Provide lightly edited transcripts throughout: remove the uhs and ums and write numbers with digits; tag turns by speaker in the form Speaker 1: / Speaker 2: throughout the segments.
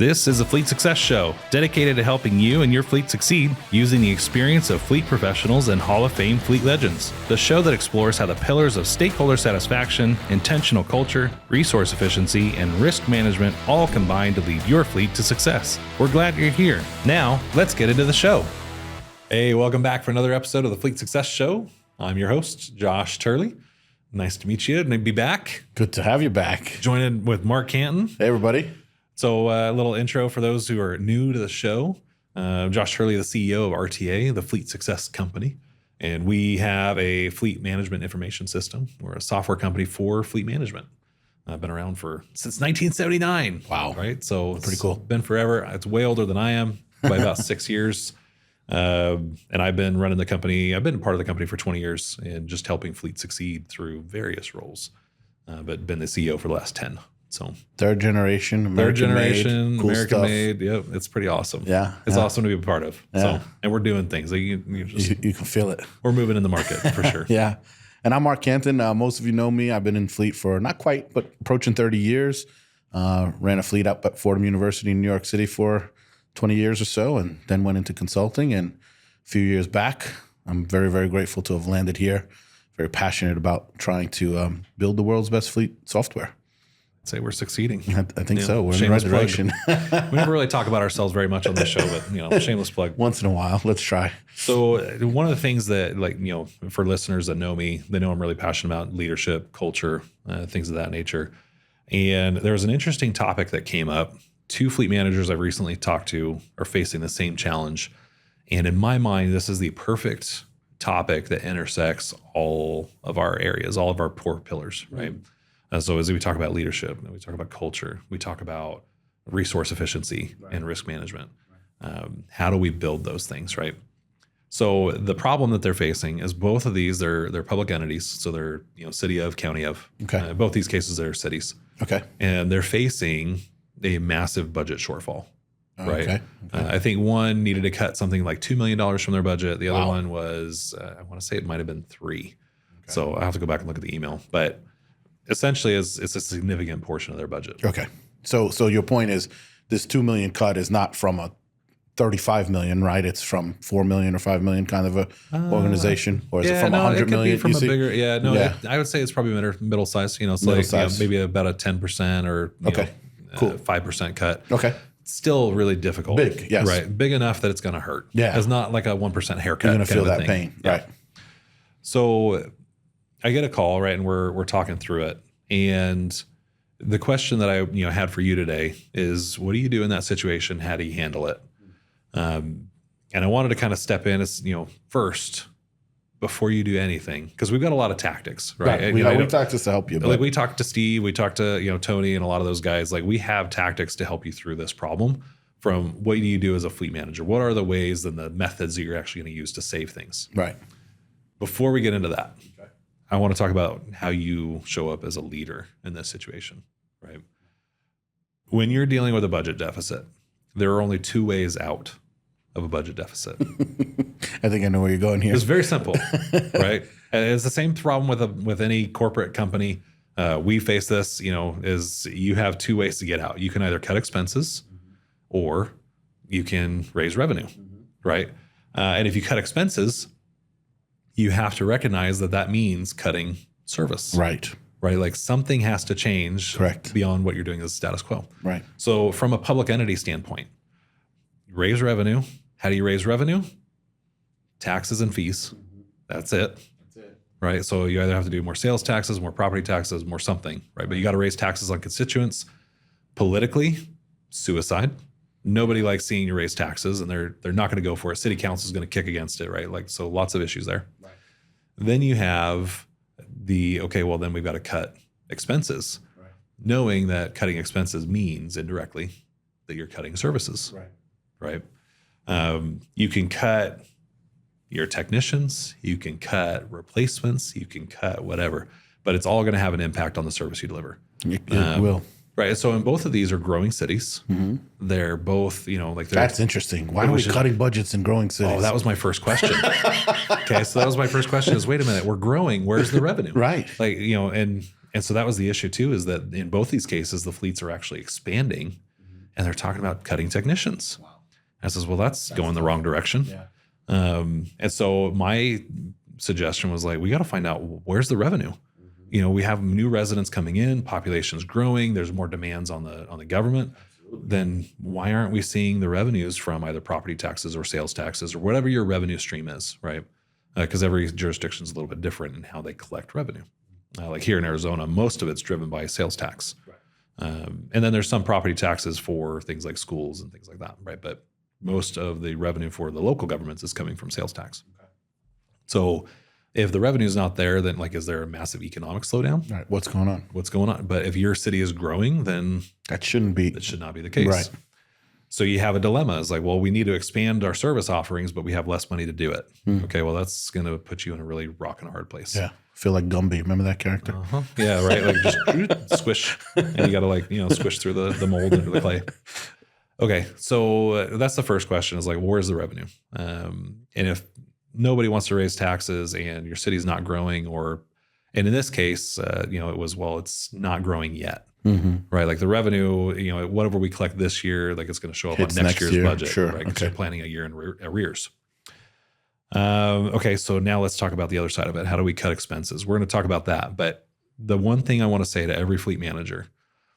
Speaker 1: This is a Fleet Success Show, dedicated to helping you and your fleet succeed using the experience of fleet professionals and Hall of Fame fleet legends. The show that explores how the pillars of stakeholder satisfaction, intentional culture, resource efficiency, and risk management all combine to lead your fleet to success. We're glad you're here. Now, let's get into the show. Hey, welcome back for another episode of the Fleet Success Show. I'm your host, Josh Turley. Nice to meet you and be back.
Speaker 2: Good to have you back.
Speaker 1: Joining with Marc Canton.
Speaker 2: Hey, everybody.
Speaker 1: So a little intro for those who are new to the show. Josh Turley, the CEO of RTA, the Fleet Success Company. And we have a fleet management information system. We're a software company for fleet management. I've been around since 1979.
Speaker 2: Wow.
Speaker 1: Right? So
Speaker 2: pretty cool.
Speaker 1: Been forever. It's way older than I am, by about 6 years. And I've been running the company. I've been part of the company for 20 years and just helping fleet succeed through various roles, but been the CEO for the last 10. So
Speaker 2: third generation, American made.
Speaker 1: Yep, it's pretty awesome.
Speaker 2: Yeah,
Speaker 1: it's awesome to be a part of.
Speaker 2: Yeah.
Speaker 1: So, and we're doing things like you
Speaker 2: can feel it.
Speaker 1: We're moving in the market for sure.
Speaker 2: Yeah, and I'm Marc Canton. Most of you know me. I've been in fleet for not quite, but approaching 30 years. Ran a fleet up at Fordham University in New York City for 20 years or so, and then went into consulting. And a few years back, I'm very, very grateful to have landed here. Very passionate about trying to build the world's best fleet software.
Speaker 1: I'd say we're succeeding.
Speaker 2: I think so. We're in the right direction.
Speaker 1: We never really talk about ourselves very much on this show, but shameless plug.
Speaker 2: Once in a while, let's try.
Speaker 1: So one of the things that, for listeners that know me, they know I'm really passionate about leadership, culture, things of that nature. And there was an interesting topic that came up. Two fleet managers I've recently talked to are facing the same challenge. And in my mind, this is the perfect topic that intersects all of our areas, all of our core pillars, right? So as we talk about leadership, we talk about culture, we talk about resource efficiency and risk management. How do we build those things, right? So the problem that they're facing is both of these, they're public entities. So they're city of, county of.
Speaker 2: Okay.
Speaker 1: Both these cases are cities.
Speaker 2: Okay.
Speaker 1: And they're facing a massive budget shortfall, right?
Speaker 2: Okay.
Speaker 1: I think one needed to cut something like $2 million from their budget. The other
Speaker 2: Wow.
Speaker 1: one was, I want to say it might have been $3 million. Okay. So I have to go back and look at the email. But essentially, it's a significant portion of their budget.
Speaker 2: Okay. So your point is this $2 million cut is not from a $35 million, right? It's from $4 million or $5 million kind of a organization, or is it from $100 million?
Speaker 1: Be from a bigger, I would say it's probably middle size. It's
Speaker 2: middle
Speaker 1: like
Speaker 2: size.
Speaker 1: Maybe about a 10% or
Speaker 2: Cool.
Speaker 1: 5% cut.
Speaker 2: Okay.
Speaker 1: Still really difficult.
Speaker 2: Big, yes.
Speaker 1: Right. Big enough that it's going to hurt.
Speaker 2: Yeah.
Speaker 1: It's not like a 1% haircut.
Speaker 2: You're going to feel that
Speaker 1: thing.
Speaker 2: pain.
Speaker 1: Yeah.
Speaker 2: Right.
Speaker 1: So I get a call, right, and we're talking through it. And the question that I had for you today is, what do you do in that situation? How do you handle it? And I wanted to kind of step in as first before you do anything, because we've got a lot of tactics, right?
Speaker 2: We tactics to help you.
Speaker 1: Like we talked to Steve, we talked to Tony, and a lot of those guys. Like we have tactics to help you through this problem. From what do you do as a fleet manager? What are the ways and the methods that you're actually going to use to save things?
Speaker 2: Right.
Speaker 1: Before we get into that, I want to talk about how you show up as a leader in this situation, right? When you're dealing with a budget deficit, there are only two ways out of a budget deficit.
Speaker 2: I think I know where you're going here.
Speaker 1: It's very simple, right? And it's the same problem with any corporate company. We face this, is you have two ways to get out. You can either cut expenses or you can raise revenue, right? And if you cut expenses, you have to recognize that means cutting service.
Speaker 2: Right.
Speaker 1: Right. Like something has to change.
Speaker 2: Correct.
Speaker 1: Beyond what you're doing as status quo.
Speaker 2: Right.
Speaker 1: So from a public entity standpoint, raise revenue. How do you raise revenue? Taxes and fees. That's it. Right. So you either have to do more sales taxes, more property taxes, more something, right? But you got to raise taxes on constituents. Politically, suicide. Nobody likes seeing you raise taxes, and they're not going to go for it. City council is going to kick against it, right? Like, so lots of issues there. Right. Then you have then we've got to cut expenses, right, knowing that cutting expenses means indirectly that you're cutting services, right? You can cut your technicians, you can cut replacements, you can cut whatever, but it's all going to have an impact on the service you deliver.
Speaker 2: It will.
Speaker 1: Right. So in both of these are growing cities.
Speaker 2: Mm-hmm.
Speaker 1: They're both,
Speaker 2: that's interesting. Why are we cutting budgets in growing cities?
Speaker 1: Oh, that was my first question. Okay. So that was my first question is, wait a minute, we're growing. Where's the revenue?
Speaker 2: Right.
Speaker 1: Like, and so that was the issue too, is that in both these cases, the fleets are actually expanding and they're talking about cutting technicians.
Speaker 2: Wow.
Speaker 1: I says, well, that's going the wrong direction.
Speaker 2: Yeah.
Speaker 1: And so my suggestion was like, we got to find out where's the revenue. We have new residents coming in, population's growing, there's more demands on the government. Absolutely. Then why aren't we seeing the revenues from either property taxes or sales taxes or whatever your revenue stream is, right? Because every jurisdiction is a little bit different in how they collect revenue. Like here in Arizona, most of it's driven by sales tax. Right. And then there's some property taxes for things like schools and things like that, right? But most of the revenue for the local governments is coming from sales tax. Okay. So if the revenue is not there, then is there a massive economic slowdown?
Speaker 2: Right. What's going on?
Speaker 1: But if your city is growing, then that should not be the case.
Speaker 2: Right.
Speaker 1: So you have a dilemma. It's like, well, we need to expand our service offerings, but we have less money to do it. Okay. Well, that's going to put you in a really rock and a hard place.
Speaker 2: Yeah. I feel like Gumby. Remember that character?
Speaker 1: Uh-huh. Yeah. Right. Like just squish, and you got to squish through the mold into the clay. Okay. So that's the first question is like, where's the revenue? And if nobody wants to raise taxes and your city's not growing, and in this case, it was, well, it's not growing yet, right? Like the revenue, whatever we collect this year, it's going to show up on next year's budget,
Speaker 2: sure.
Speaker 1: Right? Because you're planning a year in arrears. Okay. So now let's talk about the other side of it. How do we cut expenses? We're going to talk about that. But the one thing I want to say to every fleet manager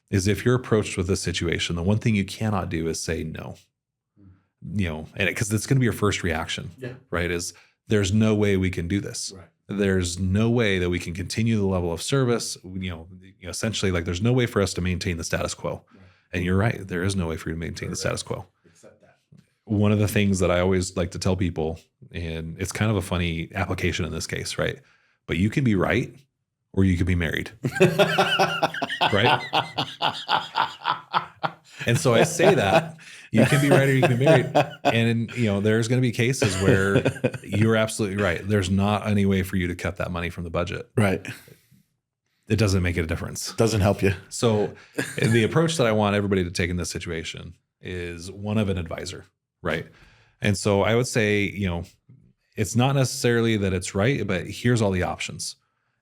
Speaker 1: is if you're approached with this situation, the one thing you cannot do is say no. And because it's going to be your first reaction, right? Is there's no way we can do this. Right. There's no way that we can continue the level of service. Essentially, there's no way for us to maintain the status quo. Right. And you're right. There is no way for you to maintain the status quo. Accept that. One of the things that I always like to tell people, and it's kind of a funny application in this case, right? But you can be right or you can be married. Right? And so I say that you can be right or you can be married. And, there's going to be cases where you're absolutely right. There's not any way for you to cut that money from the budget.
Speaker 2: Right.
Speaker 1: It doesn't make a difference.
Speaker 2: Doesn't help you.
Speaker 1: So the approach that I want everybody to take in this situation is one of an advisor, right? And so I would say, it's not necessarily that it's right, but here's all the options.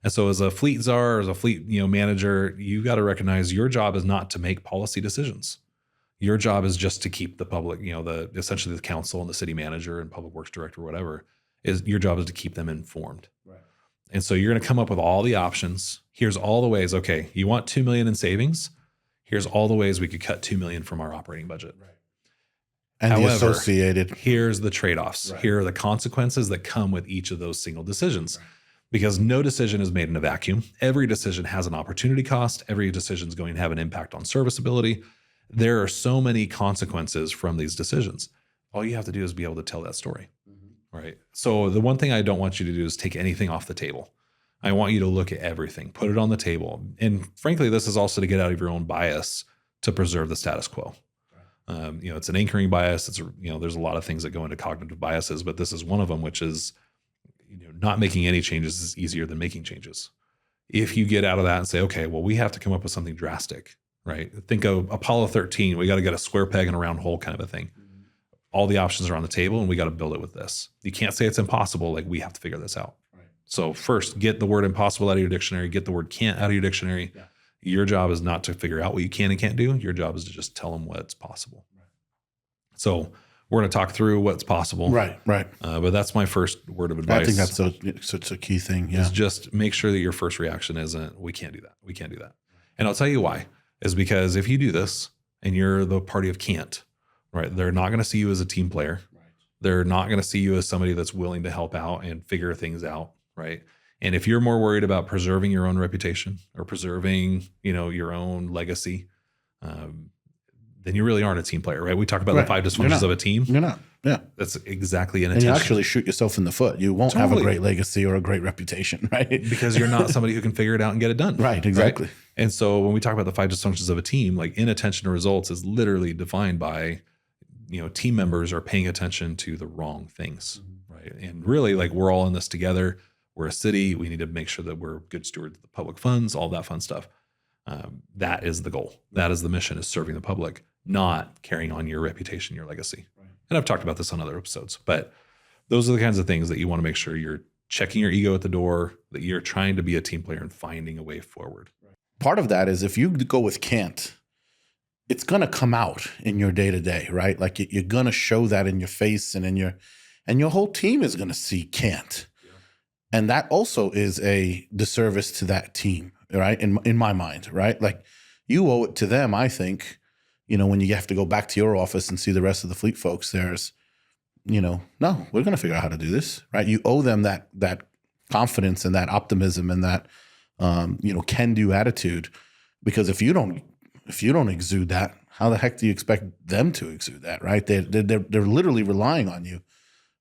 Speaker 1: And so as a fleet czar, as a fleet, manager, you got to recognize your job is not to make policy decisions. Your job is just to keep the public, essentially the council and the city manager and public works director, whatever, your job is to keep them informed. Right. And so you're going to come up with all the options. Here's all the ways. Okay, you want $2 million in savings? Here's all the ways we could cut $2 million from our operating budget. Right.
Speaker 2: And
Speaker 1: however,
Speaker 2: the associated.
Speaker 1: Here's the trade-offs. Right. Here are the consequences that come with each of those single decisions. Right. Because no decision is made in a vacuum. Every decision has an opportunity cost. Every decision is going to have an impact on serviceability. There are so many consequences from these decisions. All you have to do is be able to tell that story, right? So the one thing I don't want you to do is take anything off the table. I want you to look at everything, put it on the table. And frankly, this is also to get out of your own bias to preserve the status quo. It's an anchoring bias. There's a lot of things that go into cognitive biases, but this is one of them, which is not making any changes is easier than making changes. If you get out of that and say, okay, well, we have to come up with something drastic, right? Think of Apollo 13. We got to get a square peg in a round hole kind of a thing. All the options are on the table and we got to build it with this. You can't say it's impossible. We have to figure this out. Right. So first, get the word impossible out of your dictionary, get the word can't out of your dictionary. Yeah. Your job is not to figure out what you can and can't do. Your job is to just tell them what's possible. Right. So we're going to talk through what's possible.
Speaker 2: Right.
Speaker 1: But that's my first word of advice.
Speaker 2: I think that's such a key thing. Yeah.
Speaker 1: Is just make sure that your first reaction isn't, we can't do that. We can't do that. And I'll tell you why. Is because if you do this and you're the party of can't, right, they're not going to see you as a team player. Right. They're not going to see you as somebody that's willing to help out and figure things out, right? And if you're more worried about preserving your own reputation or preserving, your own legacy, then you really aren't a team player, right? We talk about the 5 dysfunctions of a team.
Speaker 2: You're not. Yeah.
Speaker 1: That's exactly an
Speaker 2: And
Speaker 1: intention.
Speaker 2: you actually shoot yourself in the foot. You won't have a great legacy or a great reputation, right?
Speaker 1: Because you're not somebody who can figure it out and get it done.
Speaker 2: Right, exactly.
Speaker 1: Right? And so when we talk about the 5 dysfunctions of a team, inattention to results is literally defined by, team members are paying attention to the wrong things, right? And really, we're all in this together. We're a city. We need to make sure that we're good stewards of the public funds, all that fun stuff. That is the goal. That is the mission, is serving the public, not carrying on your reputation, your legacy. Right. And I've talked about this on other episodes, but those are the kinds of things that you want to make sure you're checking your ego at the door, that you're trying to be a team player and finding a way forward.
Speaker 2: Part of that is if you go with can't, it's going to come out in your day to day, right? Like you're going to show that in your face and your whole team is going to see can't. Yeah. And that also is a disservice to that team, right? In my mind, right? Like you owe it to them, I think, when you have to go back to your office and see the rest of the fleet folks, there's, no, we're going to figure out how to do this, right? You owe them that confidence and that optimism and that, can-do attitude, because if you don't exude that, how the heck do you expect them to exude that, right? They're literally relying on you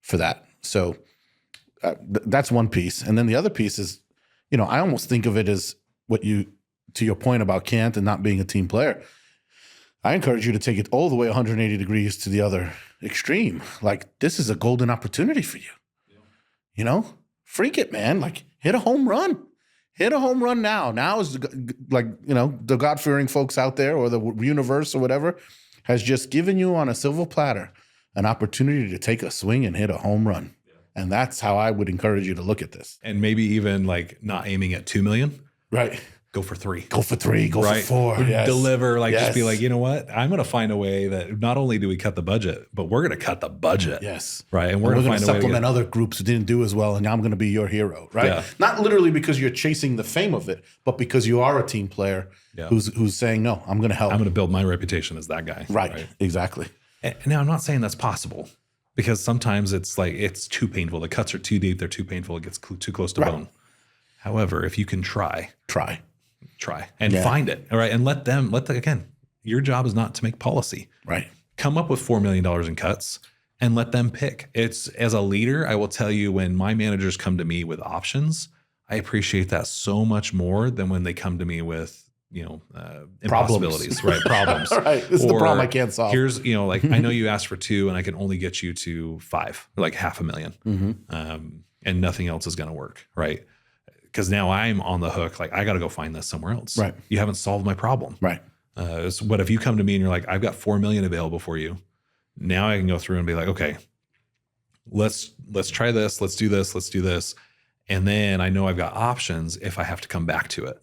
Speaker 2: for that. So that's one piece. And then the other piece is, I almost think of it as to your point about Canton and not being a team player, I encourage you to take it all the way 180 degrees to the other extreme. Like, this is a golden opportunity for you. Yeah. Freak it, man. Like, hit a home run. Hit a home run now. Now is the God-fearing folks out there or the universe or whatever has just given you on a silver platter an opportunity to take a swing and hit a home run. Yeah. And that's how I would encourage you to look at this.
Speaker 1: And maybe even like not aiming at 2 million.
Speaker 2: Right.
Speaker 1: Go for 3.
Speaker 2: Go for 3. Go for 4. Yes.
Speaker 1: Deliver. Just be like, you know what? I'm going to find a way that not only do we cut the budget, but we're going to cut the budget.
Speaker 2: Yes.
Speaker 1: Right. And we're going to find a way to
Speaker 2: supplement other groups who didn't do as well. And now I'm going to be your hero. Right. Yeah. Not literally because you're chasing the fame of it, but because you are a team player who's saying, no, I'm going to help. I'm
Speaker 1: going to build my reputation as that guy.
Speaker 2: Right. Exactly.
Speaker 1: And now I'm not saying that's possible, because sometimes it's like, it's too painful. The cuts are too deep. They're too painful. It gets too close to bone. However, if you can try and find it. All right. And again, your job is not to make policy.
Speaker 2: Right.
Speaker 1: Come up with $4 million in cuts and let them pick. It's, as a leader, I will tell you, when my managers come to me with options, I appreciate that so much more than when they come to me with, impossibilities, right? Problems.
Speaker 2: Right. This is the problem I can't solve.
Speaker 1: Here's, I know you asked for 2 and I can only get you to 5, or like $500,000. Mm-hmm. And nothing else is going to work. Right. Because now I'm on the hook. Like, I got to go find this somewhere else.
Speaker 2: Right.
Speaker 1: You haven't solved my problem.
Speaker 2: Right.
Speaker 1: So what if you come to me and you're like, I've got 4 million available for you. Now I can go through and be like, okay, let's try this. Let's do this. Let's do this. And then I know I've got options if I have to come back to it,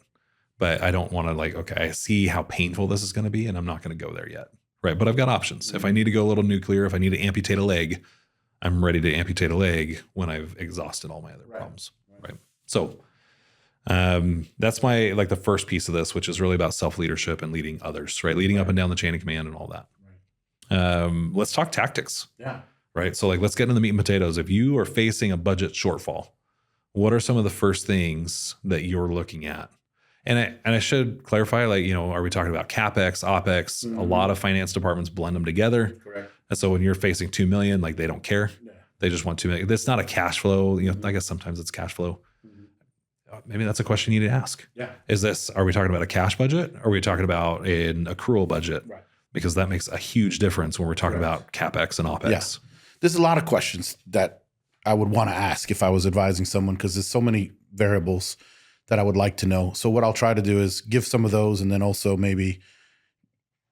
Speaker 1: but I don't want to okay, I see how painful this is going to be and I'm not going to go there yet. Right. But I've got options. Mm-hmm. If I need to go a little nuclear, if I need to amputate a leg, I'm ready to amputate a leg when I've exhausted all my other problems. Right. So, that's my, the first piece of this, which is really about self-leadership and leading others, right? Leading up and down the chain of command and all that. Right. Let's talk tactics.
Speaker 2: Yeah.
Speaker 1: Right. So let's get into the meat and potatoes. If you are facing a budget shortfall, what are some of the first things that you're looking at? And I should clarify, are we talking about CapEx, OpEx? Mm-hmm. A lot of finance departments blend them together. Correct. And so when you're facing 2 million, they don't care. Yeah. They just want 2 million. That's not a cash flow. I guess sometimes it's cash flow. Maybe that's a question you need to ask. Yeah. Are we talking about a cash budget? Or are we talking about an accrual budget? Right. Because that makes a huge difference when we're talking about CapEx and OpEx. Yeah.
Speaker 2: There's a lot of questions that I would want to ask if I was advising someone, because there's so many variables that I would like to know. So what I'll try to do is give some of those, and then also maybe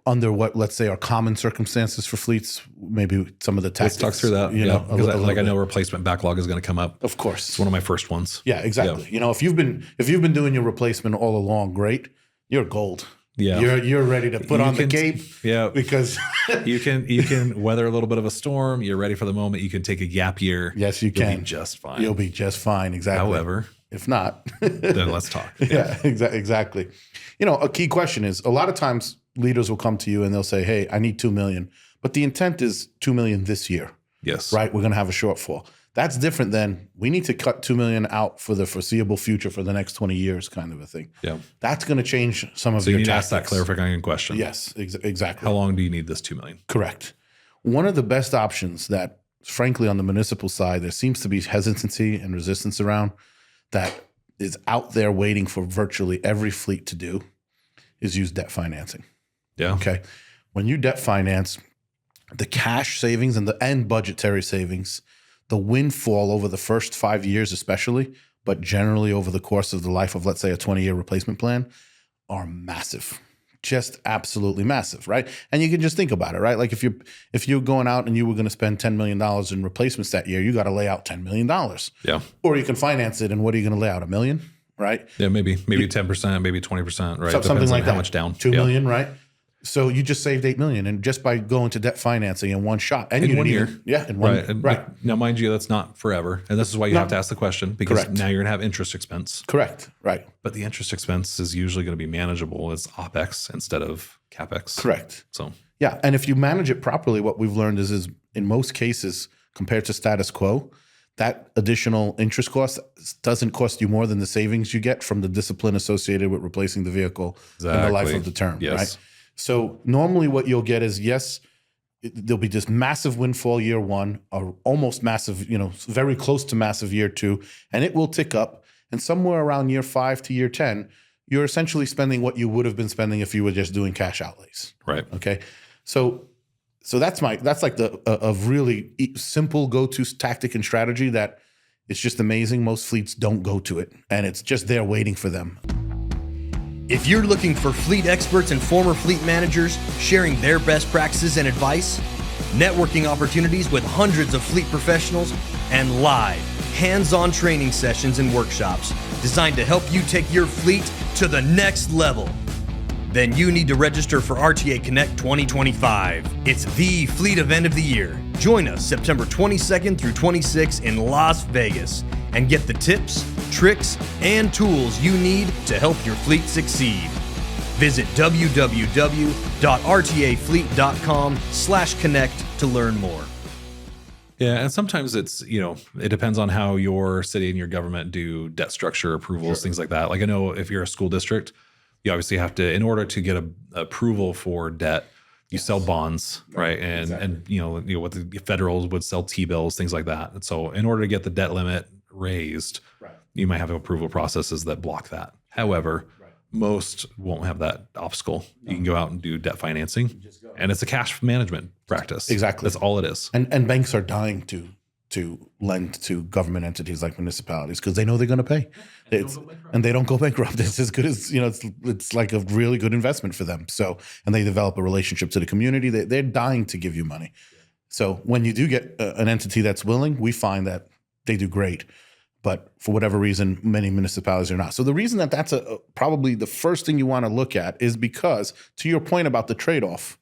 Speaker 2: under what, let's say, are common circumstances for fleets, maybe some of the tactics.
Speaker 1: Let's talk through that. I know replacement backlog is going to come up.
Speaker 2: Of course.
Speaker 1: It's one of my first ones.
Speaker 2: Yeah, exactly. Yeah. If you've been doing your replacement all along, great. You're gold. Yeah. You're ready to put on the cape. Yeah. Because
Speaker 1: you can weather a little bit of a storm. You're ready for the moment. You can take a gap year.
Speaker 2: Yes, you can.
Speaker 1: You'll be just fine.
Speaker 2: You'll be just fine. Exactly.
Speaker 1: However,
Speaker 2: if not,
Speaker 1: then let's talk.
Speaker 2: Yeah, exactly. A key question is, a lot of times leaders will come to you and they'll say, hey, I need 2 million, but the intent is 2 million this year.
Speaker 1: Yes.
Speaker 2: Right. We're going to have a shortfall. That's different than we need to cut 2 million out for the foreseeable future for the next 20 years kind of a thing. Yeah. That's going to change some of your tactics. So you need to ask
Speaker 1: that clarifying question.
Speaker 2: Yes, exactly.
Speaker 1: How long do you need this 2 million?
Speaker 2: Correct. One of the best options that, frankly, on the municipal side, there seems to be hesitancy and resistance around, that is out there waiting for virtually every fleet to do, is use debt financing.
Speaker 1: Yeah.
Speaker 2: Okay. When you debt finance, the cash savings and budgetary savings, the windfall over the first 5 years especially, but generally over the course of the life of, let's say, a 20-year replacement plan, are massive. Just absolutely massive, right? And you can just think about it, right? Like if you're going out and you were going to spend $10 million in replacements that year, you got to lay out $10 million.
Speaker 1: Yeah.
Speaker 2: Or you can finance it, and what are you going to lay out, $1 million, right?
Speaker 1: Yeah, maybe 10%, maybe 20%, right?
Speaker 2: Something like that.
Speaker 1: How much down?
Speaker 2: 2 million, right? So you just saved $8 million, and just by going to debt financing in one shot, and
Speaker 1: In
Speaker 2: you
Speaker 1: one
Speaker 2: didn't
Speaker 1: year.
Speaker 2: even- yeah, in one
Speaker 1: Right. And
Speaker 2: right,
Speaker 1: now, mind you, that's not forever. And this is why you have to ask the question, because
Speaker 2: Correct.
Speaker 1: now you're going to have interest expense.
Speaker 2: correct, right,
Speaker 1: But the interest expense is usually going to be manageable as OPEX instead of CAPEX.
Speaker 2: correct.
Speaker 1: So,
Speaker 2: Yeah, and if you manage it properly, what we've learned is in most cases, compared to status quo, that additional interest cost doesn't cost you more than the savings you get from the discipline associated with replacing the vehicle in the life
Speaker 1: Exactly.
Speaker 2: of the term,
Speaker 1: Yes.
Speaker 2: right? So normally what you'll get is, yes, there'll be this massive windfall year one, or almost massive, very close to massive year two, and it will tick up. And somewhere around year 5 to year 10, you're essentially spending what you would have been spending if you were just doing cash outlays.
Speaker 1: right.
Speaker 2: Okay. So that's like a really simple go-to tactic and strategy that it's just amazing. Most fleets don't go to it, and it's just there waiting for them.
Speaker 3: If you're looking for fleet experts and former fleet managers sharing their best practices and advice, networking opportunities with hundreds of fleet professionals, and live, hands-on training sessions and workshops designed to help you take your fleet to the next level, then you need to register for RTA Connect 2025. It's the fleet event of the year. Join us September 22nd through 26th in Las Vegas and get the tips, tricks, and tools you need to help your fleet succeed. Visit www.rtafleet.com/connect to learn more.
Speaker 1: Yeah. And sometimes it's, it depends on how your city and your government do debt structure approvals, things like that. Like I know if you're a school district, you obviously have to, in order to get a approval for debt, you sell bonds, right? And what the federals would sell T-bills, things like that. And so in order to get the debt limit raised, you might have approval processes that block that. However, most won't have that obstacle. You can go out and do debt financing, and it's a cash management practice.
Speaker 2: Exactly.
Speaker 1: That's all it is.
Speaker 2: And banks are dying to lend to government entities like municipalities because they know they're going to pay. And they don't go bankrupt. It's as good as, it's like a really good investment for them. So, and they develop a relationship to the community. They're dying to give you money. So when you do get an entity that's willing, we find that they do great. But for whatever reason, many municipalities are not. So the reason that that's probably the first thing you want to look at is because, to your point about the trade-off,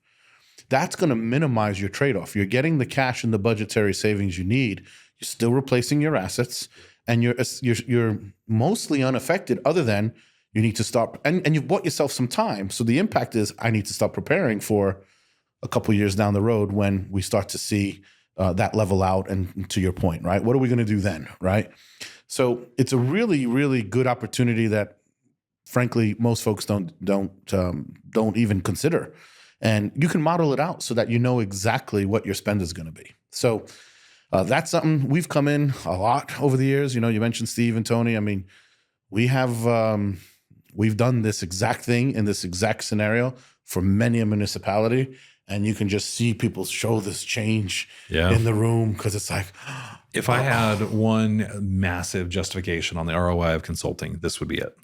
Speaker 2: that's going to minimize your trade-off. You're getting the cash and the budgetary savings you need. You're still replacing your assets, and you're mostly unaffected. Other than you need to start, and you've bought yourself some time. So the impact is I need to start preparing for a couple of years down the road when we start to see that level out. And to your point, right? What are we going to do then, right? So it's a really, really good opportunity that, frankly, most folks don't even consider. And you can model it out so that you know exactly what your spend is going to be. So that's something we've come in a lot over the years. You mentioned Steve and Tony. I mean, we've done this exact thing in this exact scenario for many a municipality. And you can just see people show this change in the room because it's like,
Speaker 1: if I had one massive justification on the ROI of consulting, this would be it.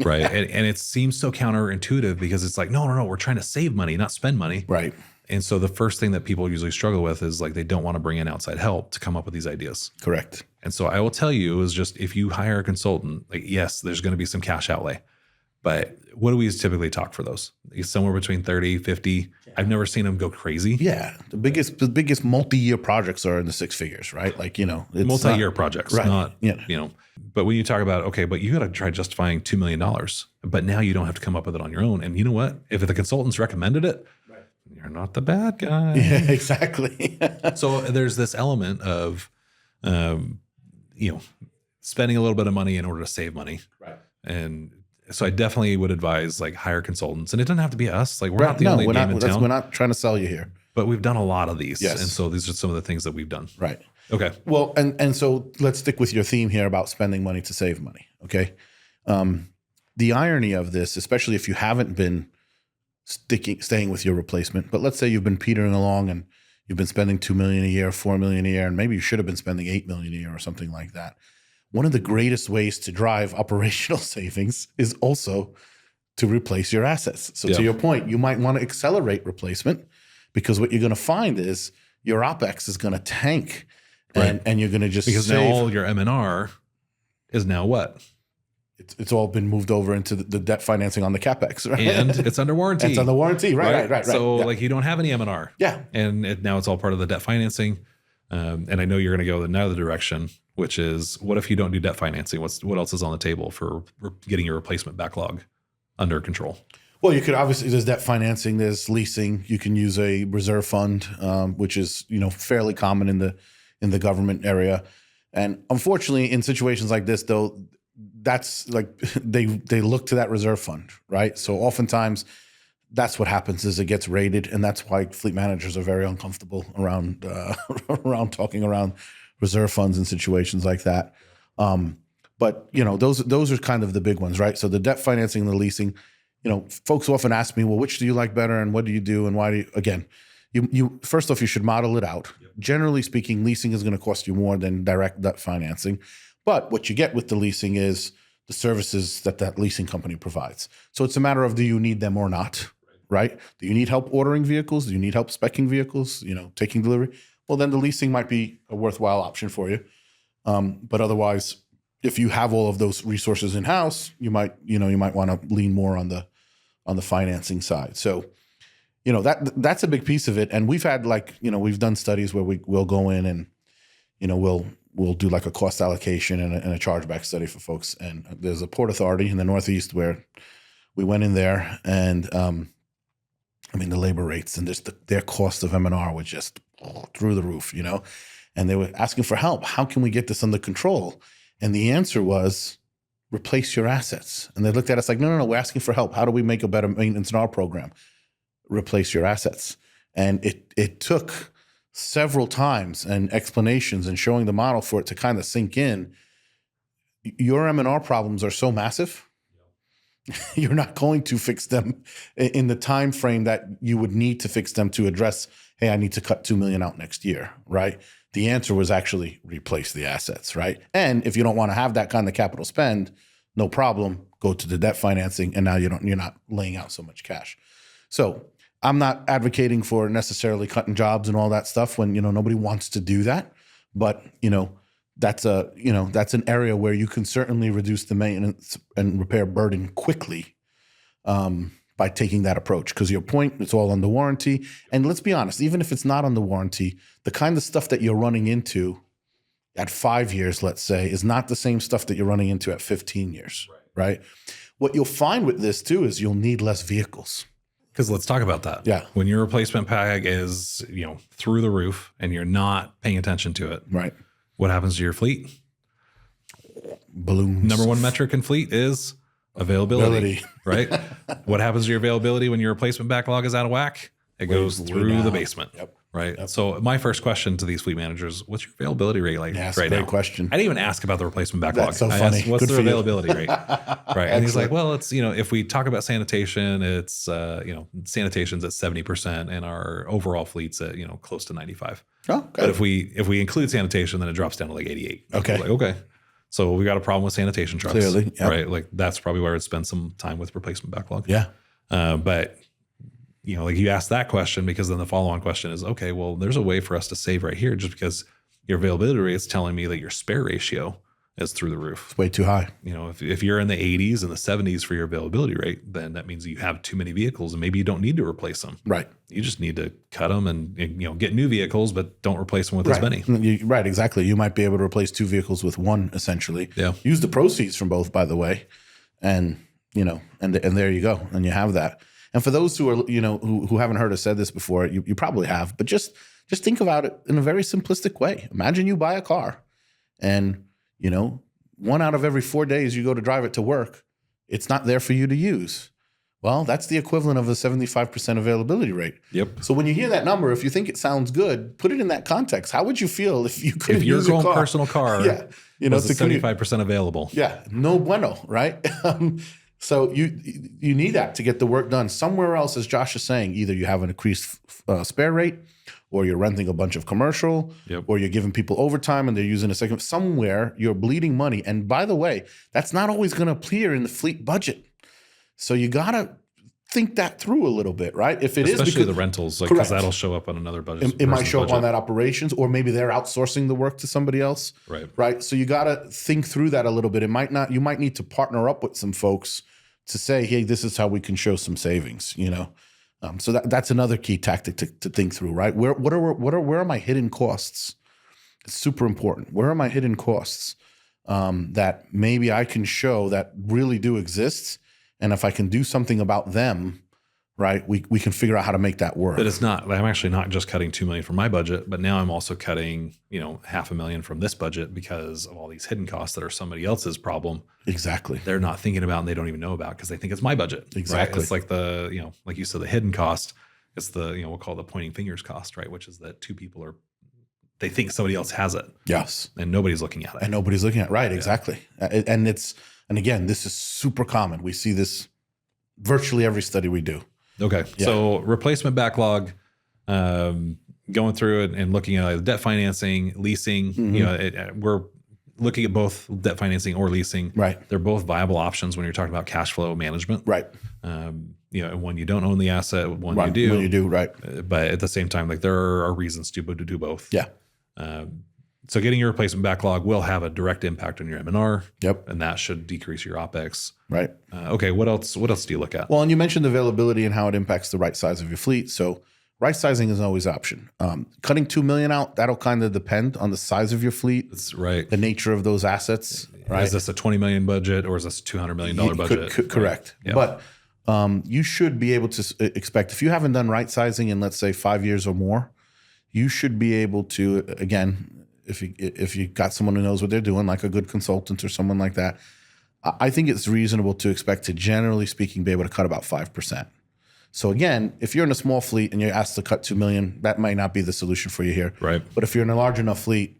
Speaker 1: Right. And it seems so counterintuitive because it's like, no, we're trying to save money, not spend money.
Speaker 2: Right.
Speaker 1: And so the first thing that people usually struggle with is like, they don't want to bring in outside help to come up with these ideas.
Speaker 2: Correct.
Speaker 1: And so I will tell you is just, if you hire a consultant, like, yes, there's going to be some cash outlay, but what do we typically talk for those? It's somewhere between 30, 50. I've never seen them go crazy.
Speaker 2: Yeah. The biggest multi-year projects are in the six figures, right? Like, it's
Speaker 1: multi-year projects,
Speaker 2: right.
Speaker 1: not, but when you talk about, okay, but you got to try justifying $2 million, but now you don't have to come up with it on your own. And you know what? If the consultants recommended it, you're not the bad guy.
Speaker 2: Yeah, exactly.
Speaker 1: So there's this element of, spending a little bit of money in order to save money. Right. And so I definitely would advise hire consultants, and it doesn't have to be us. Like we're not the only game in town.
Speaker 2: We're not trying to sell you here,
Speaker 1: but we've done a lot of these.
Speaker 2: Yes.
Speaker 1: And so these are some of the things that we've done.
Speaker 2: Right.
Speaker 1: Okay.
Speaker 2: Well, and so let's stick with your theme here about spending money to save money. Okay. The irony of this, especially if you haven't been staying with your replacement, but let's say you've been petering along and you've been spending $2 million a year, $4 million a year, and maybe you should have been spending $8 million a year or something like that. One of the greatest ways to drive operational savings is also to replace your assets. So to your point, you might want to accelerate replacement because what you're going to find is your OPEX is going to tank, and you're going to just
Speaker 1: because now all your M&R is now what?
Speaker 2: it's all been moved over into the debt financing on the CapEx, right?
Speaker 1: And it's under warranty.
Speaker 2: It's under warranty, right.
Speaker 1: So
Speaker 2: yeah.
Speaker 1: like you don't have any M&R.
Speaker 2: Yeah.
Speaker 1: And now it's all part of the debt financing. And I know you're going to go another direction, which is what if you don't do debt financing? What else is on the table for getting your replacement backlog under control?
Speaker 2: Well, you could obviously, there's debt financing, there's leasing. You can use a reserve fund, which is, fairly common in the government area. And unfortunately, in situations like this, though, that's like they look to that reserve fund, right? So oftentimes that's what happens is it gets raided, and that's why fleet managers are very uncomfortable around around talking around reserve funds in situations like that. But those are kind of the big ones, right? So the debt financing and the leasing. Folks often ask me, well, which do you like better, and what do you do, and why do you? Again, you first off, you should model it out. Yep. Generally speaking, leasing is going to cost you more than direct debt financing. But what you get with the leasing is the services that leasing company provides. So it's a matter of, do you need them or not, right? Do you need help ordering vehicles? Do you need help speccing vehicles, taking delivery? Well, then the leasing might be a worthwhile option for you. But otherwise, if you have all of those resources in-house, you might want to lean more on the financing side. So, that's a big piece of it. And we've had we've done studies where we'll go in and, we'll do like a cost allocation and a chargeback study for folks. And there's a port authority in the Northeast where we went in there, and the labor rates and just their cost of M&R was just through the roof, and they were asking for help. How can we get this under control? And the answer was, replace your assets. And they looked at us like, no, we're asking for help. How do we make a better maintenance in our program? Replace your assets. And it took several times and explanations and showing the model for it to kind of sink in. Your M&R problems are so massive, you're not going to fix them in the time frame that you would need to fix them to address, hey, I need to cut $2 million out next year, right? The answer was actually replace the assets, right? And if you don't want to have that kind of capital spend, no problem, go to the debt financing, and now you're not laying out so much cash. So I'm not advocating for necessarily cutting jobs and all that stuff when nobody wants to do that, but that's an area where you can certainly reduce the maintenance and repair burden quickly by taking that approach. Because your point, it's all under warranty. And let's be honest, even if it's not under warranty, the kind of stuff that you're running into at 5 years, let's say, is not the same stuff that you're running into at 15 years, right? What you'll find with this too is you'll need less vehicles.
Speaker 1: Because let's talk about that.
Speaker 2: Yeah.
Speaker 1: When your replacement pack is, through the roof and you're not paying attention to it,
Speaker 2: right?
Speaker 1: What happens to your fleet?
Speaker 2: Balloons.
Speaker 1: Number one metric in fleet is availability. Right? What happens to your availability when your replacement backlog is out of whack? It goes through the basement.
Speaker 2: Yep.
Speaker 1: Right.
Speaker 2: Yep.
Speaker 1: So my first question to these fleet managers, what's your availability rate like
Speaker 2: right
Speaker 1: right
Speaker 2: now?
Speaker 1: Great
Speaker 2: question.
Speaker 1: I didn't even ask about the replacement backlog.
Speaker 2: That's so
Speaker 1: I
Speaker 2: funny.
Speaker 1: asked, what's
Speaker 2: Good
Speaker 1: their
Speaker 2: for you.
Speaker 1: availability rate? Right. And he's like, well, it's, if we talk about sanitation, it's, sanitation's at 70% and our overall fleet's at, close to 95.
Speaker 2: Oh, good.
Speaker 1: But if we include sanitation, then it drops down to like 88.
Speaker 2: Okay.
Speaker 1: Like, okay. So we got a problem with sanitation trucks.
Speaker 2: Clearly. Yep.
Speaker 1: Right. Like that's probably where I'd spend some time with replacement backlog.
Speaker 2: Yeah.
Speaker 1: But like you asked that question because then the follow-on question is, okay, well, there's a way for us to save right here just because your availability rate is telling me that your spare ratio is through the roof.
Speaker 2: It's way too high.
Speaker 1: If you're in the 80s and the 70s for your availability rate, then that means you have too many vehicles and maybe you don't need to replace them.
Speaker 2: Right.
Speaker 1: You just need to cut them and get new vehicles, but don't replace them with as many.
Speaker 2: Right, exactly. You might be able to replace 2 vehicles with 1, essentially.
Speaker 1: Yeah.
Speaker 2: Use the proceeds from both, by the way, and and there you go, and you have that. And for those who are who haven't heard us said this before, you probably have, but just think about it in a very simplistic way. Imagine you buy a car, and 1 out of every 4 days you go to drive it to work, it's not there for you to use. Well, that's the equivalent of a 75% availability rate.
Speaker 1: Yep.
Speaker 2: So when you hear that number, if you think it sounds good, put it in that context. How would you feel if you couldn't use your car?
Speaker 1: If your own personal car was 75% available?
Speaker 2: Yeah, no bueno, right? So you need that to get the work done. Somewhere else, as Josh is saying, either you have an increased spare rate, or you're renting a bunch of commercial, or you're giving people overtime and they're using a second. Somewhere you're bleeding money. And by the way, that's not always going to appear in the fleet budget. So you got to think that through a little bit, right? If it
Speaker 1: Especially
Speaker 2: because
Speaker 1: the rentals, like,
Speaker 2: correct.
Speaker 1: because that'll show up on another budget.
Speaker 2: It might show up on that operations, or maybe they're outsourcing the work to somebody else. Right. So you got to think through that a little bit. You might need to partner up with some folks to say, hey, this is how we can show some savings, So that's another key tactic to think through, right? Where are my hidden costs? It's super important. Where are my hidden costs that maybe I can show that really do exist? And if I can do something about them, right, we can figure out how to make that work.
Speaker 1: But it's not, I'm actually not just cutting $2 million from my budget, but now I'm also cutting, $500,000 from this budget because of all these hidden costs that are somebody else's problem.
Speaker 2: Exactly.
Speaker 1: They're not thinking about and they don't even know about because they think it's my budget.
Speaker 2: Exactly.
Speaker 1: Right? It's like like you said, the hidden cost. It's the, we'll call it the pointing fingers cost, right? Which is that two people they think somebody else has it.
Speaker 2: Yes.
Speaker 1: And nobody's looking at it.
Speaker 2: Right. Exactly. And again, this is super common. We see this virtually every study we do.
Speaker 1: Okay. Yeah. So replacement backlog, going through it and looking at debt financing, leasing, we're looking at both debt financing or leasing.
Speaker 2: Right.
Speaker 1: They're both viable options when you're talking about cash flow management.
Speaker 2: Right.
Speaker 1: When you don't own the asset, when you do.
Speaker 2: When you do, right.
Speaker 1: But at the same time, there are reasons to do both.
Speaker 2: Yeah.
Speaker 1: So getting your replacement backlog will have a direct impact on your M&R.
Speaker 2: Yep.
Speaker 1: And that should decrease your OpEx.
Speaker 2: Right.
Speaker 1: Okay. What else do you look at?
Speaker 2: Well, and you mentioned availability and how it impacts the right size of your fleet. So right sizing is always an option. Cutting $2 million out, that'll kind of depend on the size of your fleet.
Speaker 1: That's right.
Speaker 2: The nature of those assets. Right.
Speaker 1: Is this a $20 million budget or is this a $200 million budget?
Speaker 2: Correct. Right. Yeah. But you should be able to expect, if you haven't done right sizing in, let's say, 5 years or more, you should be able to, again, if you got someone who knows what they're doing, like a good consultant or someone like that, I think it's reasonable to expect to, generally speaking, be able to cut about 5%. So again, if you're in a small fleet and you're asked to cut $2 million, that might not be the solution for you here.
Speaker 1: Right.
Speaker 2: But if you're in a large enough fleet,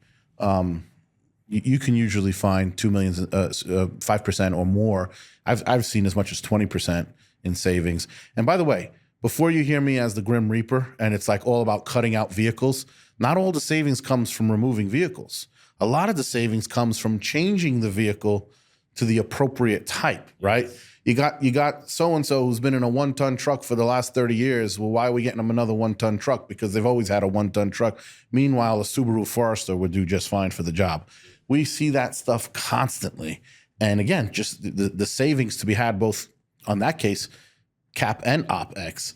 Speaker 2: you can usually find 5% or more. I've seen as much as 20% in savings. And by the way, before you hear me as the Grim Reaper and it's like all about cutting out vehicles, not all the savings comes from removing vehicles. A lot of the savings comes from changing the vehicle to the appropriate type, right? You got so-and-so who's been in a 1-ton truck for the last 30 years. Well, why are we getting them another 1-ton truck? Because they've always had a 1-ton truck. Meanwhile, a Subaru Forester would do just fine for the job. We see that stuff constantly. And again, just the savings to be had both on that case, cap and OpEx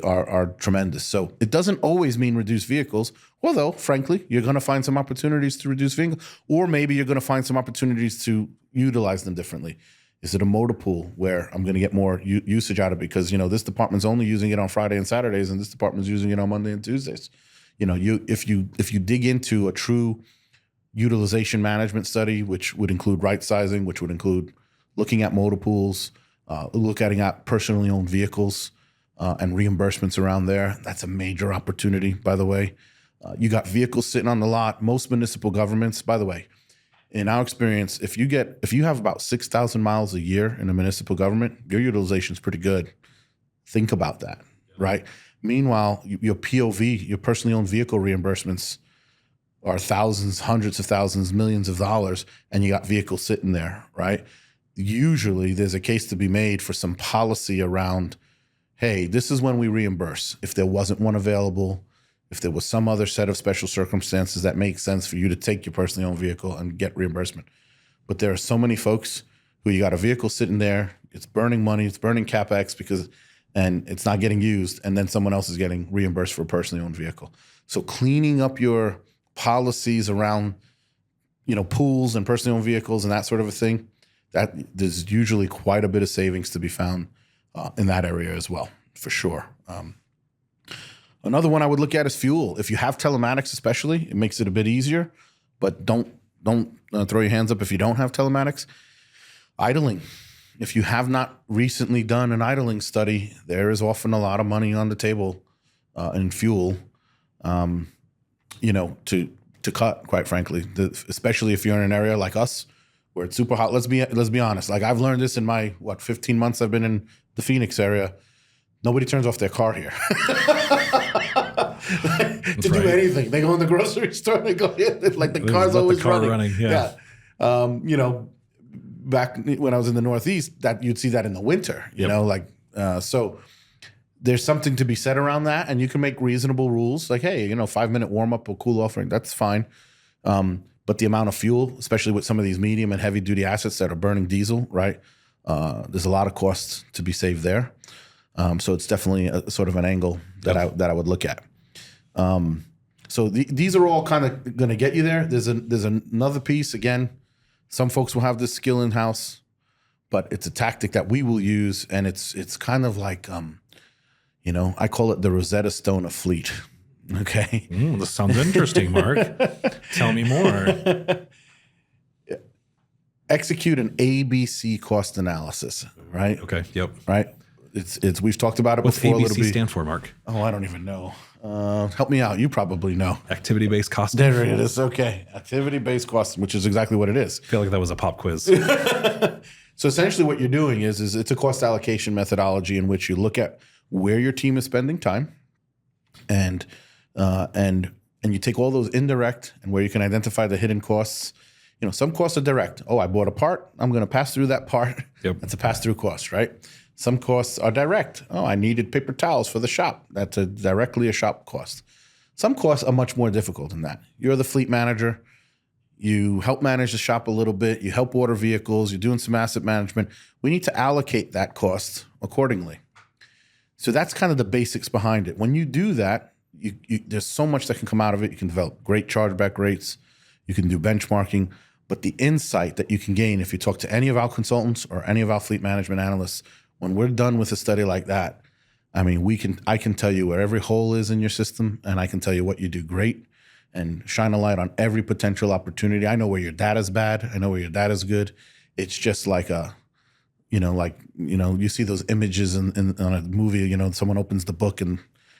Speaker 2: are tremendous. So it doesn't always mean reduce vehicles, although frankly, you're going to find some opportunities to reduce vehicles, or maybe you're going to find some opportunities to utilize them differently. Is it a motor pool where I'm going to get more usage out of it because, this department's only using it on Friday and Saturdays and this department's using it on Monday and Tuesdays? If you dig into a true utilization management study, which would include right sizing, which would include looking at motor pools, looking at personally owned vehicles, and reimbursements around there. That's a major opportunity, by the way. You got vehicles sitting on the lot. Most municipal governments, by the way, in our experience, if you have about 6,000 miles a year in a municipal government, your utilization is pretty good. Think about that, right? Meanwhile, your POV, your personally owned vehicle reimbursements are thousands, hundreds of thousands, millions of dollars, and you got vehicles sitting there, right? Usually there's a case to be made for some policy around, hey, this is when we reimburse. If there wasn't one available, if there was some other set of special circumstances that make sense for you to take your personally owned vehicle and get reimbursement. But there are so many folks who you got a vehicle sitting there, it's burning money, it's burning CapEx and it's not getting used, and then someone else is getting reimbursed for a personally owned vehicle. So cleaning up your policies around, pools and personally owned vehicles and that sort of a thing, that there's usually quite a bit of savings to be found in that area as well, for sure. Another one I would look at is fuel. If you have telematics especially, it makes it a bit easier, but don't throw your hands up if you don't have telematics. Idling. If you have not recently done an idling study, there is often a lot of money on the table in fuel, to cut, quite frankly, especially if you're in an area like us where it's super hot. Let's be honest. Like I've learned this in my 15 months I've been in the Phoenix area. Nobody turns off their car here to do anything. They go in the grocery store. They go in, like the car's always running. Yeah. Back when I was in the Northeast, that you'd see that in the winter. You know, like So there's something to be said around that, and you can make reasonable rules like, hey, 5-minute warm up or cool off, that's fine. But the amount of fuel, especially with some of these medium and heavy duty assets that are burning diesel, right? There's a lot of costs to be saved there. So it's definitely a sort of an angle that I would look at. So these are all kind of going to get you there. There's another piece. Again, some folks will have this skill in house, but it's a tactic that we will use, and it's kind of like I call it the Rosetta Stone of fleet. Okay.
Speaker 1: This sounds interesting, Mark. Tell me more.
Speaker 2: Execute an ABC cost analysis, right?
Speaker 1: Okay. Yep.
Speaker 2: Right. It's we've talked about it
Speaker 1: What's
Speaker 2: before.
Speaker 1: ABC stand for, Mark?
Speaker 2: Oh, I don't even know. Help me out. You probably know.
Speaker 1: Activity-based costing.
Speaker 2: There it is. Okay. Activity-based costing, which is exactly what it is.
Speaker 1: I feel like that was a pop quiz.
Speaker 2: So essentially what you're doing is it's a cost allocation methodology in which you look at where your team is spending time and you take all those indirect and where you can identify the hidden costs. Some costs are direct. Oh, I bought a part. I'm going to pass through that part.
Speaker 1: Yep.
Speaker 2: That's a pass-through cost, right? Some costs are direct. Oh, I needed paper towels for the shop. That's directly a shop cost. Some costs are much more difficult than that. You're the fleet manager. You help manage the shop a little bit. You help order vehicles. You're doing some asset management. We need to allocate that cost accordingly. So that's kind of the basics behind it. When you do that, there's so much that can come out of it. You can develop great chargeback rates. You can do benchmarking. But the insight that you can gain if you talk to any of our consultants or any of our fleet management analysts, when we're done with a study like that, I mean, I can tell you where every hole is in your system, and I can tell you what you do great and shine a light on every potential opportunity. I know where your data's bad. I know where your data's good. It's just like you see those images in on a movie, someone opens the book and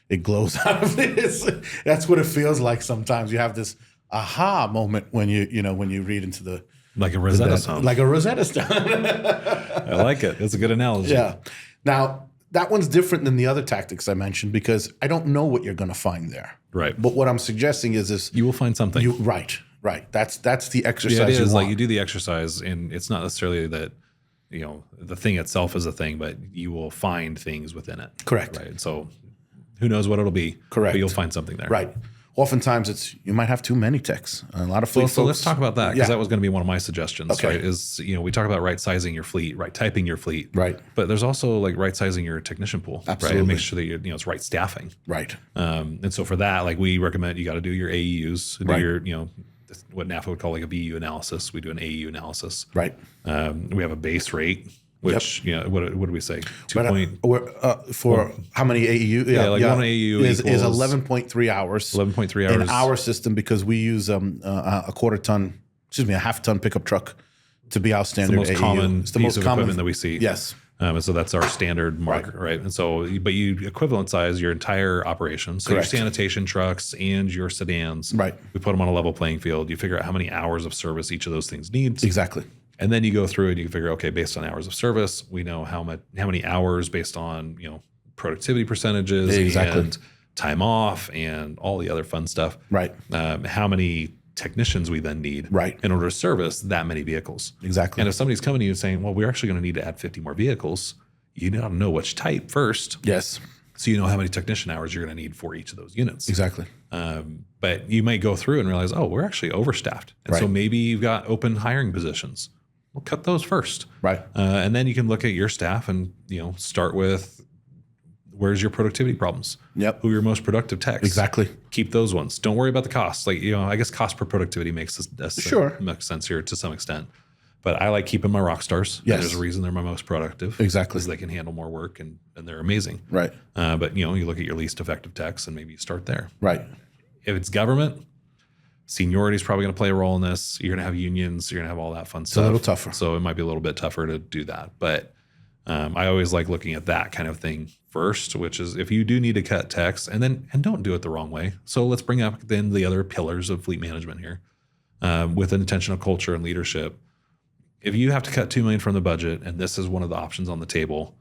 Speaker 2: it glows out of it. That's what it feels like sometimes. You have this aha moment when you read into the
Speaker 1: like a Rosetta Stone.
Speaker 2: Like a Rosetta Stone.
Speaker 1: I like it. It's a good analogy.
Speaker 2: Yeah. Now, that one's different than the other tactics I mentioned because I don't know what you're going to find there.
Speaker 1: Right.
Speaker 2: But what I'm suggesting is
Speaker 1: you will find something.
Speaker 2: Right. That's the exercise.
Speaker 1: Yeah, it is
Speaker 2: you want.
Speaker 1: like you do the exercise, and it's not necessarily that the thing itself is a thing, but you will find things within it.
Speaker 2: Correct.
Speaker 1: Right. So who knows what it'll be?
Speaker 2: Correct.
Speaker 1: But you'll find something there.
Speaker 2: Right. Oftentimes you might have too many techs. A lot of fleet folks.
Speaker 1: So let's talk about that because
Speaker 2: Yeah.
Speaker 1: that was going to be one of my suggestions.
Speaker 2: Okay.
Speaker 1: Right? Is we talk about right sizing your fleet, right typing your fleet.
Speaker 2: Right.
Speaker 1: But there's also like right sizing your technician pool.
Speaker 2: Absolutely.
Speaker 1: Right. And make sure that it's right staffing.
Speaker 2: Right.
Speaker 1: And so for that, like we recommend you got to do your AEUs, do
Speaker 2: Right.
Speaker 1: your what NAFTA would call like a VU analysis. We do an AEU analysis.
Speaker 2: Right.
Speaker 1: We have a base rate, which what do we say? 2
Speaker 2: But,
Speaker 1: point.
Speaker 2: for how many AEU?
Speaker 1: Yeah, like one AEU
Speaker 2: is
Speaker 1: equals
Speaker 2: 11.3 hours.
Speaker 1: 11.3 hours
Speaker 2: in our system because we use a half ton pickup truck to be our
Speaker 1: It's the
Speaker 2: standard
Speaker 1: most
Speaker 2: AEU.
Speaker 1: common
Speaker 2: It's the
Speaker 1: piece
Speaker 2: most
Speaker 1: of
Speaker 2: common
Speaker 1: equipment that we see.
Speaker 2: Yes.
Speaker 1: And so that's our standard marker, right? And so, but you equivalent size your entire operation. So
Speaker 2: Correct.
Speaker 1: your sanitation trucks and your sedans,
Speaker 2: Right.
Speaker 1: we put them on a level playing field. You figure out how many hours of service each of those things needs.
Speaker 2: Exactly.
Speaker 1: And then you go through and you can figure, okay, based on hours of service, we know how many hours based on, productivity percentages
Speaker 2: Exactly.
Speaker 1: and time off and all the other fun stuff.
Speaker 2: Right.
Speaker 1: How many technicians we then need
Speaker 2: Right.
Speaker 1: in order to service that many vehicles.
Speaker 2: Exactly.
Speaker 1: And if somebody's coming to you saying, well, we're actually going to need to add 50 more vehicles, you got to know which type first.
Speaker 2: Yes.
Speaker 1: So you know how many technician hours you're going to need for each of those units.
Speaker 2: Exactly.
Speaker 1: But you might go through and realize, oh, we're actually overstaffed. And so
Speaker 2: Right.
Speaker 1: maybe you've got open hiring positions. We'll cut those first.
Speaker 2: Right.
Speaker 1: And then you can look at your staff and, start with where's your productivity problems?
Speaker 2: Yep.
Speaker 1: Who are your most productive techs?
Speaker 2: Exactly.
Speaker 1: Keep those ones. Don't worry about the cost. Like, I guess cost per productivity makes
Speaker 2: Sure.
Speaker 1: makes sense here to some extent. But I like keeping my rock stars.
Speaker 2: Yes.
Speaker 1: There's a reason they're my most productive.
Speaker 2: Exactly.
Speaker 1: Because they can handle more work and they're amazing.
Speaker 2: Right.
Speaker 1: But you look at your least effective techs and maybe you start there.
Speaker 2: Right.
Speaker 1: If it's government, seniority is probably going to play a role in this. You're going to have unions. You're going to have all that fun stuff.
Speaker 2: a little tougher.
Speaker 1: So it might be a little bit tougher to do that. But I always like looking at that kind of thing first, which is if you do need to cut techs and don't do it the wrong way. So let's bring up then the other pillars of fleet management here with an intentional culture and leadership. If you have to cut $2 million from the budget and this is one of the options on the table,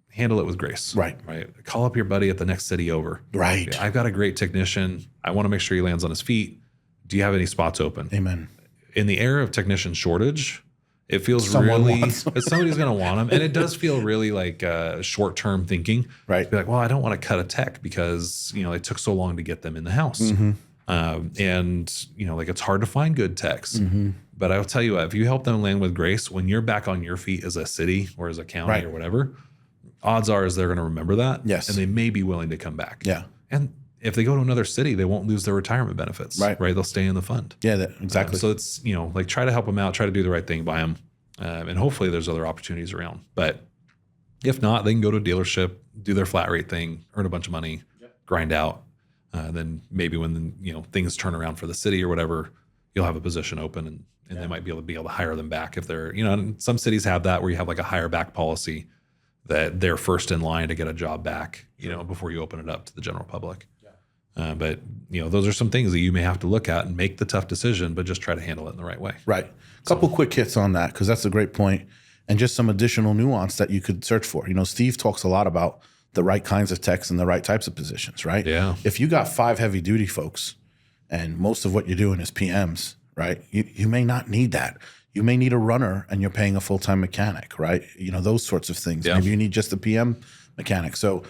Speaker 1: handle it with grace.
Speaker 2: Right.
Speaker 1: Call up your buddy at the next city over.
Speaker 2: Right.
Speaker 1: I've got a great technician. I want to make sure he lands on his feet. Do you have any spots open?
Speaker 2: Amen.
Speaker 1: In the era of technician shortage, It feels
Speaker 2: Someone
Speaker 1: really,
Speaker 2: wants them.
Speaker 1: somebody's going to want them. And it does feel really like short-term thinking.
Speaker 2: Right.
Speaker 1: Be like, well, I don't want to cut a tech because, it took so long to get them in the house. And, like it's hard to find good techs. But I'll tell you what, if you help them land with grace, when you're back on your feet as a city or as a county or whatever, odds are is they're going to remember that.
Speaker 2: Yes.
Speaker 1: And they may be willing to come back.
Speaker 2: Yeah.
Speaker 1: And if they go to another city, they won't lose their retirement benefits.
Speaker 2: Right.
Speaker 1: They'll stay in the fund.
Speaker 2: Yeah, exactly.
Speaker 1: So it's, like try to help them out, try to do the right thing by them. And hopefully there's other opportunities around. But if not, they can go to a dealership, do their flat rate thing, earn a bunch of money, grind out. Then maybe when, things turn around for the city or whatever, you'll have a position open and they might be able to hire them back if they're, and some cities have that where you have like a hire back policy that they're first in line to get a job back, before you open it up to the general public. But those are some things that you may have to look at and make the tough decision, but just try to handle it in the right way.
Speaker 2: Right. A couple quick hits on that, because that's a great point, and just some additional nuance that you could search for. Steve talks a lot about the right kinds of techs and the right types of positions, right?
Speaker 1: Yeah.
Speaker 2: If you got 5 heavy duty folks and most of what you're doing is PMs, right? You may not need that. You may need a runner and you're paying a full-time mechanic, right? Those sorts of things.
Speaker 1: Yeah.
Speaker 2: Maybe you need just a PM mechanic. So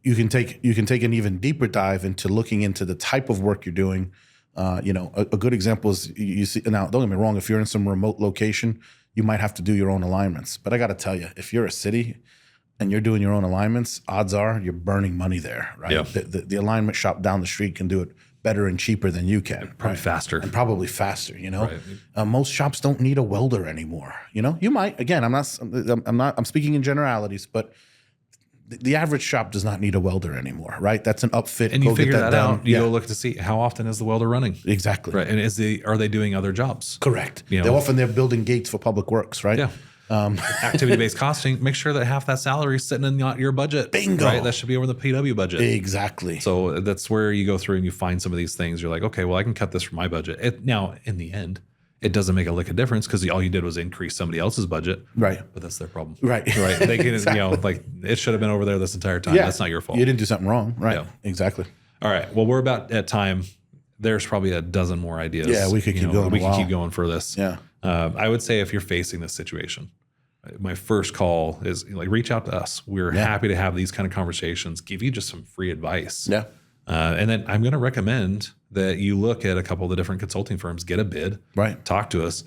Speaker 2: you can take an even deeper dive into looking into the type of work you're doing. A good example is you see, now don't get me wrong, if you're in some remote location, you might have to do your own alignments. But I got to tell you, if you're a city and you're doing your own alignments, odds are you're burning money there, right?
Speaker 1: Yeah.
Speaker 2: The alignment shop down the street can do it better and cheaper than you can.
Speaker 1: Probably faster.
Speaker 2: And probably faster,
Speaker 1: Right.
Speaker 2: Most shops don't need a welder anymore. You might, again, I'm speaking in generalities, but the average shop does not need a welder anymore, right? That's an upfit.
Speaker 1: And you
Speaker 2: Go
Speaker 1: figure
Speaker 2: get
Speaker 1: that
Speaker 2: done.
Speaker 1: out. You go look to see how often is the welder running.
Speaker 2: Exactly.
Speaker 1: Right. And are they doing other jobs?
Speaker 2: Correct.
Speaker 1: They're
Speaker 2: They're building gates for public works, right?
Speaker 1: Yeah. Activity-based costing, make sure that half that salary is sitting in your budget.
Speaker 2: Bingo.
Speaker 1: Right? That should be over the PW budget.
Speaker 2: Exactly.
Speaker 1: So that's where you go through and you find some of these things. You're like, okay, well, I can cut this from my budget. Now, in the end, it doesn't make a lick of difference because all you did was increase somebody else's budget.
Speaker 2: Right.
Speaker 1: But that's their problem.
Speaker 2: Right.
Speaker 1: Right. They can,
Speaker 2: Exactly.
Speaker 1: It should have been over there this entire time.
Speaker 2: Yeah.
Speaker 1: That's not your fault.
Speaker 2: You didn't do something wrong. Right.
Speaker 1: Yeah.
Speaker 2: Exactly.
Speaker 1: All right. Well, we're about at time. There's probably a dozen more ideas.
Speaker 2: Yeah, we could keep going.
Speaker 1: We can keep going for this.
Speaker 2: Yeah.
Speaker 1: I would say if you're facing this situation, my first call is reach out to us. We're happy to have these kind of conversations, give you just some free advice.
Speaker 2: Yeah.
Speaker 1: And then I'm going to recommend that you look at a couple of the different consulting firms, get a bid,
Speaker 2: Right.
Speaker 1: talk to us.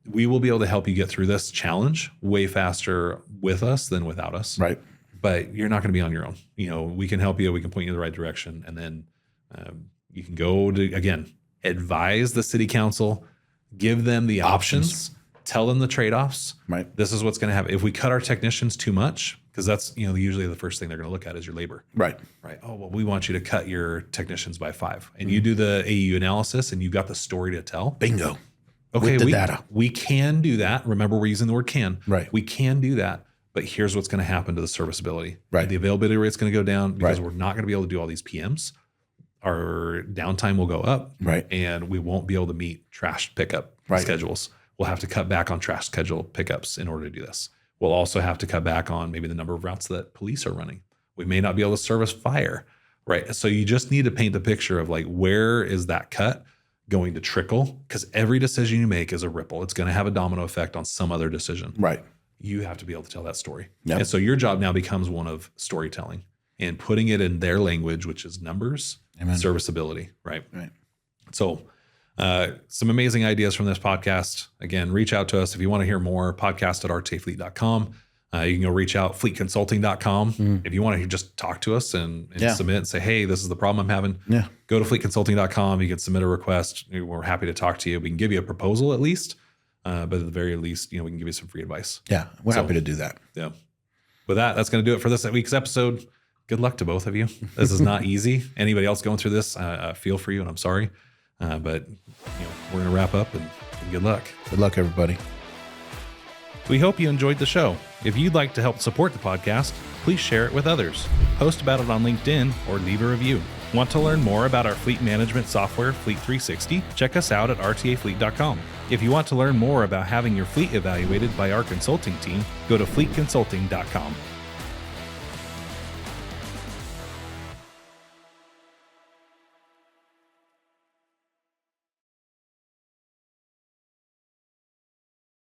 Speaker 1: We will be able to help you get through this challenge way faster with us than without us.
Speaker 2: Right.
Speaker 1: But you're not going to be on your own. We can help you. We can point you in the right direction. And then you can go to, again, advise the city council, give them the options, tell them the trade-offs.
Speaker 2: Right.
Speaker 1: This is what's going to happen. If we cut our technicians too much, because that's, usually the first thing they're going to look at is your labor.
Speaker 2: Right.
Speaker 1: Right. Oh, well, we want you to cut your technicians by 5. And you do the AU analysis and you've got the story to tell.
Speaker 2: Bingo.
Speaker 1: Okay,
Speaker 2: With the data.
Speaker 1: we can do that. Remember, we're using the word can.
Speaker 2: Right.
Speaker 1: We can do that. But here's what's going to happen to the serviceability.
Speaker 2: Right.
Speaker 1: The availability rate's going to go down because
Speaker 2: Right.
Speaker 1: we're not going to be able to do all these PMs. Our downtime will go up.
Speaker 2: Right.
Speaker 1: And we won't be able to meet trash pickup
Speaker 2: Right.
Speaker 1: schedules. We'll have to cut back on trash schedule pickups in order to do this. We'll also have to cut back on maybe the number of routes that police are running. We may not be able to service fire. Right. So you just need to paint the picture of where is that cut going to trickle, because every decision you make is a ripple. It's going to have a domino effect on some other decision.
Speaker 2: Right.
Speaker 1: You have to be able to tell that story.
Speaker 2: Yep.
Speaker 1: And so your job now becomes one of storytelling and putting it in their language, which is numbers,
Speaker 2: Amen.
Speaker 1: serviceability. Right.
Speaker 2: Right.
Speaker 1: So some amazing ideas from this podcast. Again, reach out to us if you want to hear more. Podcast at rtafleet.com. You can go reach out, fleetconsulting.com. If you want to just talk to us and submit and say, hey, this is the problem I'm having.
Speaker 2: Yeah.
Speaker 1: Go to fleetconsulting.com. You can submit a request. We're happy to talk to you. We can give you a proposal at least. But at the very least, we can give you some free advice.
Speaker 2: Yeah. We're happy to do that.
Speaker 1: Yeah. With that's going to do it for this week's episode. Good luck to both of you. This is not easy. Anybody else going through this, feel for you, and I'm sorry. But we're going to wrap up and good luck.
Speaker 2: Good luck, everybody.
Speaker 1: We hope you enjoyed the show. If you'd like to help support the podcast, please share it with others. Post about it on LinkedIn or leave a review. Want to learn more about our fleet management software, Fleet 360? Check us out at rtafleet.com. If you want to learn more about having your fleet evaluated by our consulting team, go to fleetconsulting.com.